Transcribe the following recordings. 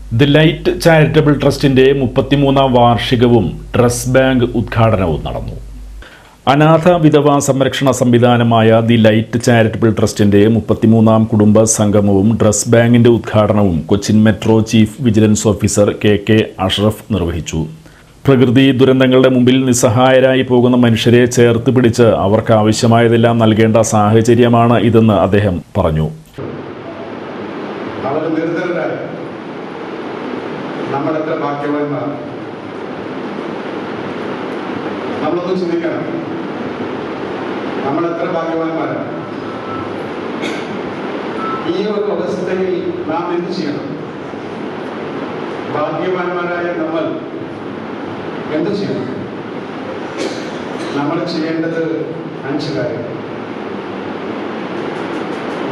The light charitable ട്രസ്റ്റിന്റെ 33-ാം വാർഷികവും dress bank ഉദ്ഘാടനവും നടന്നു. അനാഥ വിധവാ സംരക്ഷണ സംവിധാനമായ ദി ലൈറ്റ് ചാരിറ്റബിൾ ട്രസ്റ്റിന്റെ 33-ാം കുടുംബ സംഗമവും ഡ്രസ് ബാങ്കിന്റെ ഉദ്ഘാടനവും Cochin metro chief vigilance officer K Ashraf നിർവഹിച്ചു. പ്രകൃതി ദുരന്തങ്ങളുടെ മുമ്പിൽ നിസ്സഹായരായി പോകുന്ന മനുഷ്യരെ ചേർത്ത് പിടിച്ച് അവർക്ക് ആവശ്യമായതെല്ലാം നൽകേണ്ട സാഹചര്യമാണ് ഇതെന്ന് അദ്ദേഹം പറഞ്ഞു. നമ്മളെത്ര ഭാഗ്യവാന്മാർ. നമ്മളൊന്ന് ചിന്തിക്കണം, നമ്മളെത്ര ഭാഗ്യവാന്മാരാണ്. ഈ ഒരു അവസ്ഥയിൽ നാം എന്ത് ചെയ്യണം? ഭാഗ്യവാന്മാരായ നമ്മൾ എന്ത് ചെയ്യണം? നമ്മൾ ചെയ്യേണ്ടത് 5 കാര്യം.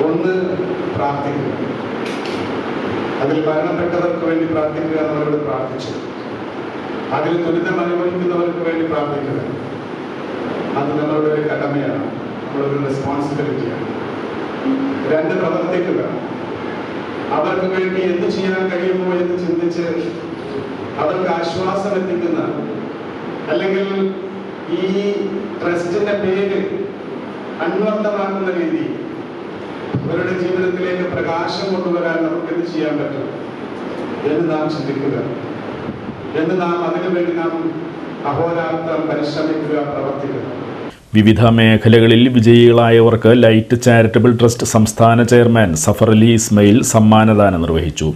1, പ്രാർത്ഥിക്കുക. അതിൽ മരണപ്പെട്ടവർക്ക് വേണ്ടി പ്രാർത്ഥിക്കുക എന്നവരോട് പ്രാർത്ഥിച്ചു. അതിൽ ദുരിതം അനുഭവിക്കുന്നവർക്ക് വേണ്ടി പ്രാർത്ഥിക്കുക. അത് നമ്മളുടെ ഒരു കടമയാണ്, നമ്മളുടെ ഒരു റെസ്പോൺസിബിലിറ്റിയാണ്. 2, പ്രവർത്തിക്കുക. അവർക്ക് വേണ്ടി എന്ത് ചെയ്യാൻ കഴിയുമോ എന്ന് ചിന്തിച്ച് അവർക്ക് ആശ്വാസം എത്തിക്കുന്ന, അല്ലെങ്കിൽ ഈ ട്രസ്റ്റിന്റെ പേര് അന്വർത്ഥമാക്കുന്ന രീതിയിൽ അവരുടെ ജീവിതത്തിലേക്ക് പ്രകാശം കൊണ്ടുവരാൻ നമുക്ക് എന്ത് ചെയ്യാൻ പറ്റും എന്ന് നാം ചിന്തിക്കുക, എന്ന് നാം അതിനുവേണ്ടി നാം അഹോരാത്രം പരിശ്രമിക്കുക, പ്രവർത്തിക്കുക. വിവിധ മേഖലകളിൽ വിജയികളായവർക്ക് ലൈറ്റ് ചാരിറ്റബിൾ ട്രസ്റ്റ് സംസ്ഥാന ചെയർമാൻ സഫർ അലി ഇസ്മയിൽ സമ്മാനദാനം നിർവഹിച്ചു.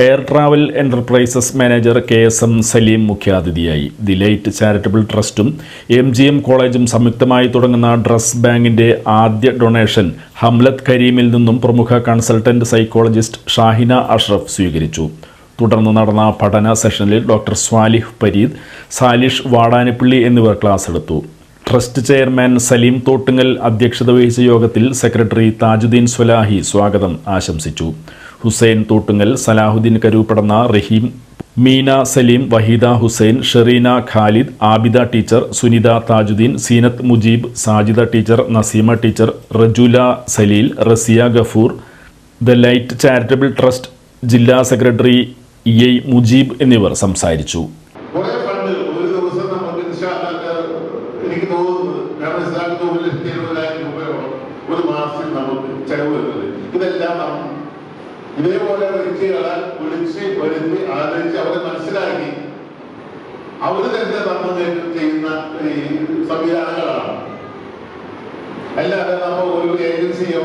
Air travel enterprises manager KSM Saleem മുഖ്യാതിഥിയായി. ദി ലൈറ്റ് ചാരിറ്റബിൾ ട്രസ്റ്റും MGM കോളേജും സംയുക്തമായി തുടങ്ങുന്ന ഡ്രസ് ബാങ്കിന്റെ ആദ്യ ഡൊണേഷൻ ഹംലത്ത് കരീമിൽ നിന്നും പ്രമുഖ കൺസൾട്ടന്റ് സൈക്കോളജിസ്റ്റ് ഷാഹിന അഷ്റഫ് സ്വീകരിച്ചു. തുടർന്ന് നടന്ന പഠന സെഷനിൽ ഡോക്ടർ സ്വാലിഹ് പരീദ്, സാലിഷ് വാടാനപ്പള്ളി എന്നിവർ ക്ലാസ് എടുത്തു. ട്രസ്റ്റ് ചെയർമാൻ സലീം തോട്ടുങ്ങൽ അധ്യക്ഷത വഹിച്ച യോഗത്തിൽ സെക്രട്ടറി താജുദ്ദീൻ സ്വലാഹി സ്വാഗതം ആശംസിച്ചു. Hussain Thottungal, Salahudheen Karuppadanna, Raheem, Meena Saleem, Waheeda Hussain, Shereena Khalid, Abida teacher, Sunitha Thajudheen, Seenath Mujeeb, Sajida teacher, Naseema teacher, Rajula Saleel, Rasiya Gafoor, the light charitable trust ജില്ലാ സെക്രട്ടറി EI മുജീബ് എന്നിവർ സംസാരിച്ചു. ഇതേപോലെ വ്യക്തികളെ വിളിച്ച് വരുത്തി ആദരിച്ച് അവരെ മനസ്സിലാക്കി അവര് തന്നെ നമ്മൾ ചെയ്യുന്ന ഈ സംവിധാനങ്ങളാണ്. അല്ലാതെ നമ്മൾ ഒരു ഏജൻസിയോ